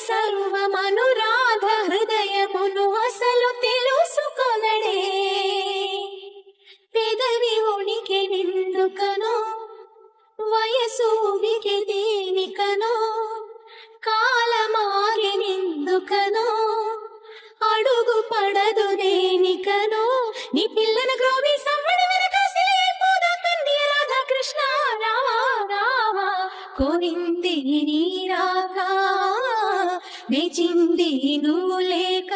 సర్వమనురాధ హృదయమును అసలు తెలుసుకొనడే పెదవి ఉనికి నిందుకనో వయసు ఉనికి దేనికనో కాలమాగి నిందుకనో అడుగు పడదు దేనికనో నీ పిల్లన గ్రోవి సవ్వడి వెనకాసిపోదా కన్య రాధా కృష్ణ రావా రావా కోరింది నీ రాక వేచింది నువ్వు లేక